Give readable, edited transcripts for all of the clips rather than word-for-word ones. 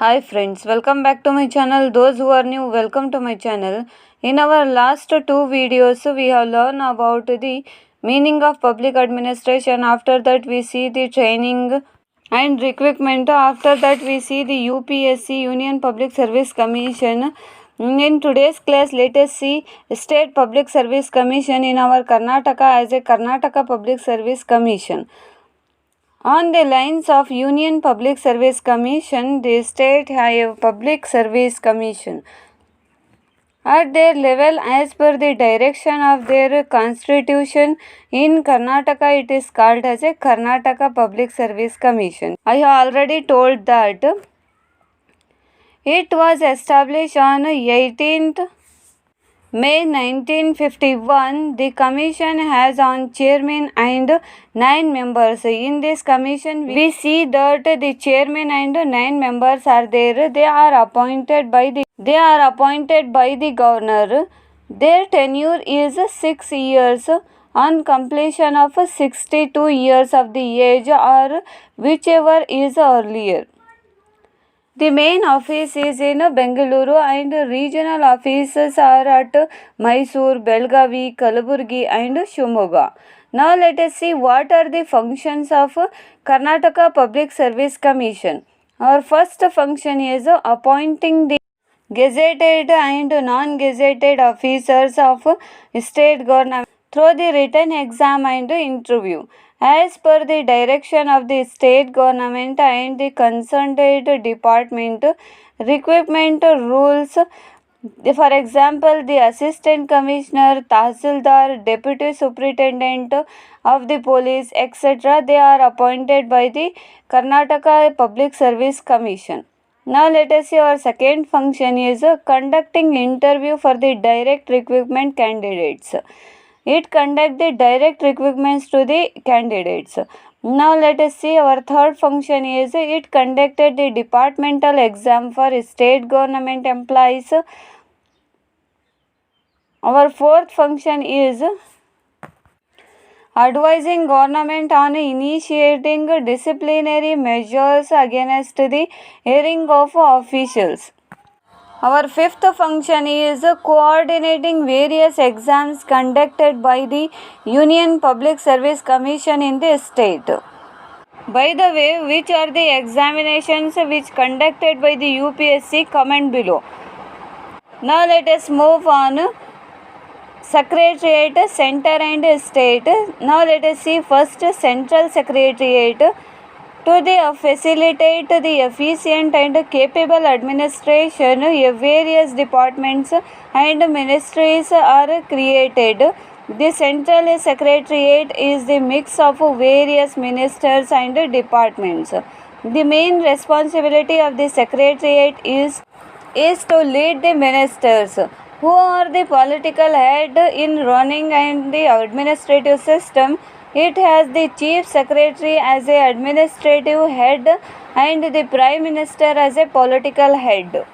Hi friends, welcome back to my channel. Those who are new, welcome to my channel. In our last two videos, we have learned about the meaning of public administration. After that, we see the training and recruitment. After that, we see the UPSC, Union Public Service Commission. In today's class, let us see State Public Service Commission in our Karnataka as a Karnataka Public Service Commission. On the lines of Union Public Service Commission, the state have Public Service Commission. At their level, as per the direction of their constitution, in Karnataka it is called as a Karnataka Public Service Commission. I have already told that it was established on 18th May 1951, the commission has on chairman and 9 members. In this commission, we see that the chairman and 9 members are there. They are appointed by the governor. Their tenure is 6 years on completion of 62 years of the age or whichever is earlier. The main office is in Bengaluru and regional offices are at Mysore, Belgavi, Kalaburgi and Shimoga. Now let us see what are the functions of Karnataka Public Service Commission. Our first function is appointing the gazetted and non-gazetted officers of state government through the written exam and interview. As per the direction of the state government and the concerned department, recruitment rules, for example, the assistant commissioner, tahsildar, deputy superintendent of the police, etc., they are appointed by the Karnataka Public Service Commission. Now let us see our second function is conducting interview for the direct recruitment candidates. It conduct the direct recruitments to the candidates. Now let us see our third function is it conducted the departmental exam for state government employees. Our fourth function is advising government on initiating disciplinary measures against the erring of officials. Our fifth function is coordinating various exams conducted by the Union Public Service Commission in the state. By the way, which are the examinations which conducted by the UPSC? Comment below. Now let us move on. Secretariat, Center and State. Now let us see first Central Secretariat. To facilitate the efficient and capable administration, various departments and ministries are created. The Central Secretariat is the mix of various ministers and departments. The main responsibility of the Secretariat is to lead the ministers, who are the political head in running and the administrative system. It has the Chief Secretary as a administrative head and the Prime Minister as a political head.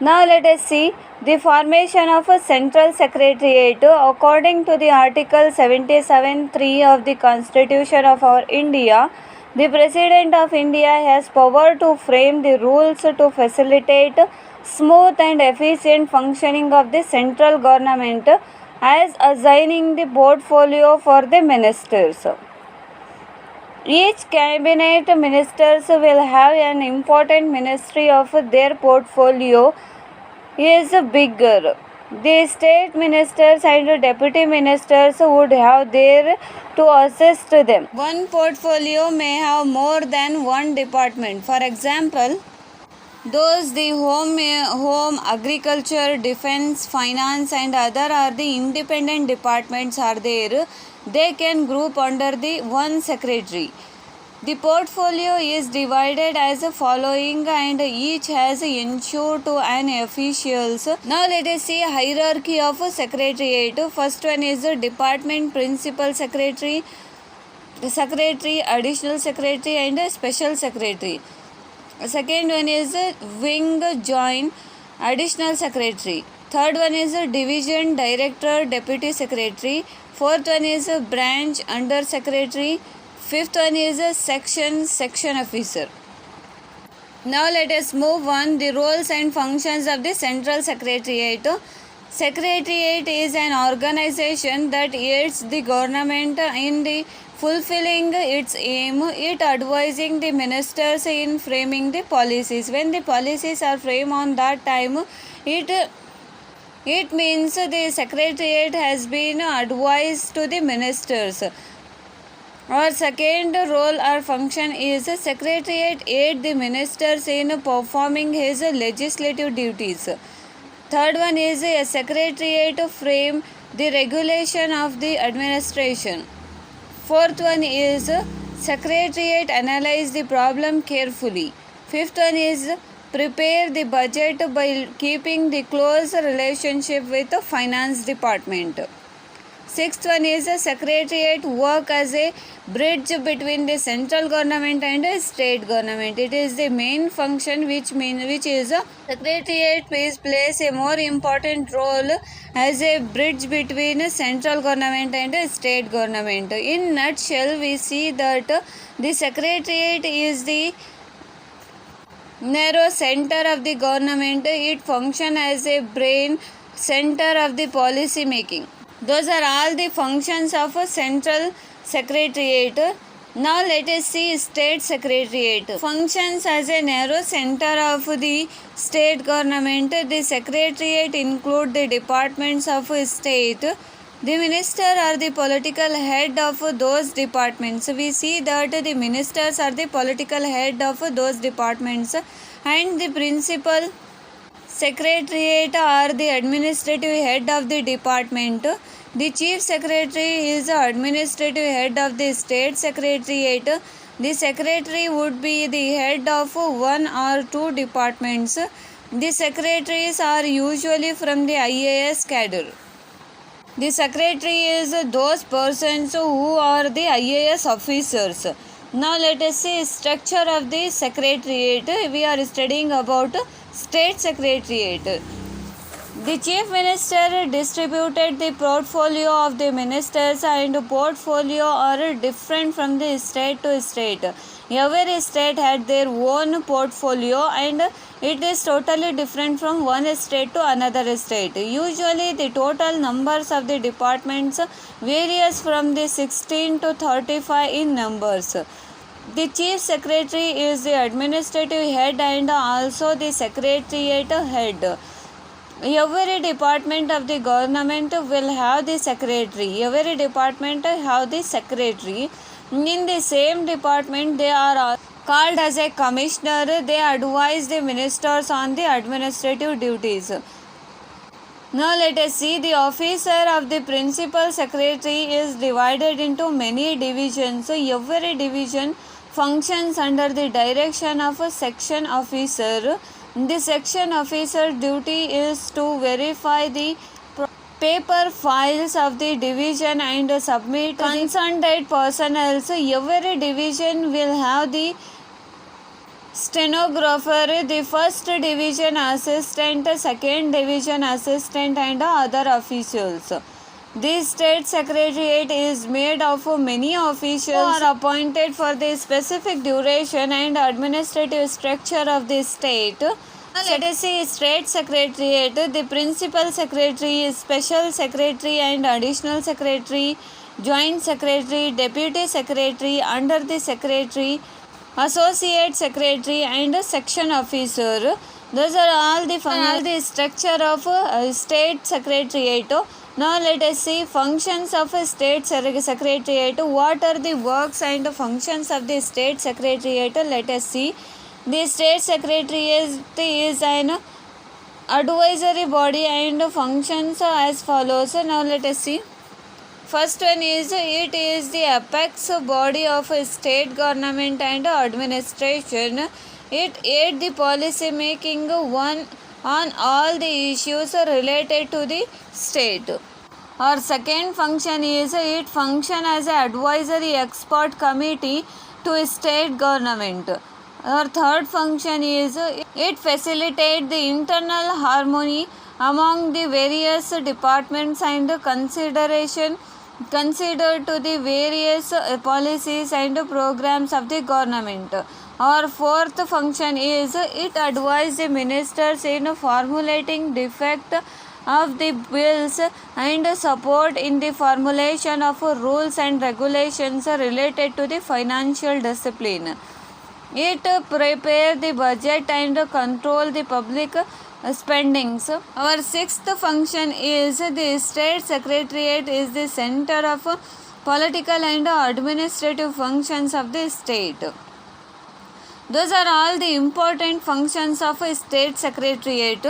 Now let us see the formation of a Central Secretariat. According to the Article 77(3) of the Constitution of our India, the President of India has power to frame the rules to facilitate smooth and efficient functioning of the central government, as assigning the portfolio for the ministers. Each cabinet ministers will have an important ministry of their portfolio is bigger. The state ministers and deputy ministers would have there to assist them. One portfolio may have more than one department. For example, the home, agriculture, defense, finance and other are the independent departments are there. They can group under the one secretary. The portfolio is divided as following and each has ensure to an officials. Now let us see hierarchy of secretariat. First one is department principal secretary, additional secretary and special secretary. Second one is wing joint additional secretary. Third one is division director deputy secretary. Fourth one is branch under secretary. Fifth one is section officer. Now let us move on the roles and functions of the Central Secretariat. Secretariat is an organization that aids the government in the fulfilling its aim. It advising the ministers in framing the policies. When the policies are framed on that time, it means the secretariat has been advised to the ministers. Our second role or function is secretariat aid the ministers in performing his legislative duties. Third one is a secretariat frame the regulation of the administration. Fourth one is secretariat analyze the problem carefully. Fifth one is prepare the budget by keeping the close relationship with the finance department. Sixth one is a secretariat work as a bridge between the central government and the state government. It is the main function which is a secretariat plays a more important role as a bridge between a central government and a state government. In nutshell, we see that the secretariat is the narrow center of the government. It functions as a brain center of the policy making. Those are all the functions of a central secretariat. Now let us see state secretariat. Functions as a narrow center of the state government. The secretariat include the departments of a state. The minister are the political head of those departments. We see that the ministers are the political head of those departments, and the principal secretariat are the administrative head of the department. The chief secretary is the administrative head of the state secretariat. The secretary would be the head of one or two departments. The secretaries are usually from the IAS cadre. The secretary is those persons who are the IAS officers. Now let us see structure of the secretariat. We are studying about state secretariat. The chief minister distributed the portfolio of the ministers, and portfolio are different from the state to state. Every state had their own portfolio, and it is totally different from one state to another state. Usually the total numbers of the departments varies from the 16 to 35 in numbers. The chief secretary is the administrative head and also the secretariat head. Every department of the government will have the secretary. Every department have the secretary. In the same department, they are called as a commissioner. They advise the ministers on the administrative duties. Now let us see the officer of the principal secretary is divided into many divisions. So every division functions under the direction of a section officer. The section officer duty is to verify the paper files of the division and submit concerned personnel. So every division will have the stenographer, the first division assistant, second division assistant, and other officials. This state secretariat is made of many officials who are appointed for the specific duration and administrative structure of the state. Let us see state secretariat. The principal secretary, special secretary and additional secretary, joint secretary, deputy secretary, under the secretary, associate secretary, and section officer. Those are all the structure of state secretariat. Now let us see functions of a state secretariat. What are the works and functions of the state secretariat? Let us see. The state secretariat is an advisory body and functions as follows. Now let us see. First one is it is the apex body of a state government and administration. It aids the policy making on all the issues related to the state. Our second function is it functions as an advisory expert committee to state government. Our third function is it facilitates the internal harmony among the various departments and considered to the various policies and programs of the government. Our fourth function is it advises the ministers in formulating defect of the bills and support in the formulation of rules and regulations related to the financial discipline. It prepare the budget and control the public spendings. Our sixth function is the state secretariat is the center of political and administrative functions of the state. Those are all the important functions of a state secretariat.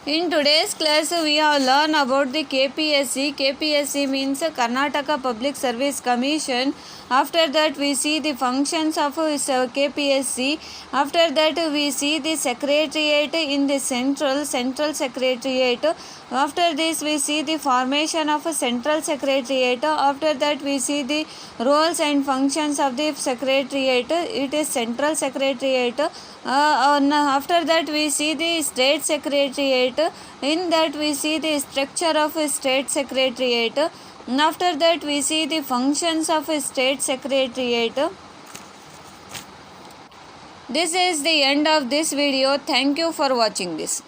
In today's class, we have learned about the KPSC. KPSC means Karnataka Public Service Commission. After that, we see the functions of KPSC. After that, we see the secretariat in the central secretariat. After this, we see the formation of a central secretariat. After that, we see the roles and functions of the secretariat. It is central secretariat. After that, we see the state secretariat. In that, we see the structure of a state secretariat. After that, we see the functions of a state secretariat. This is the end of this video. Thank you for watching this.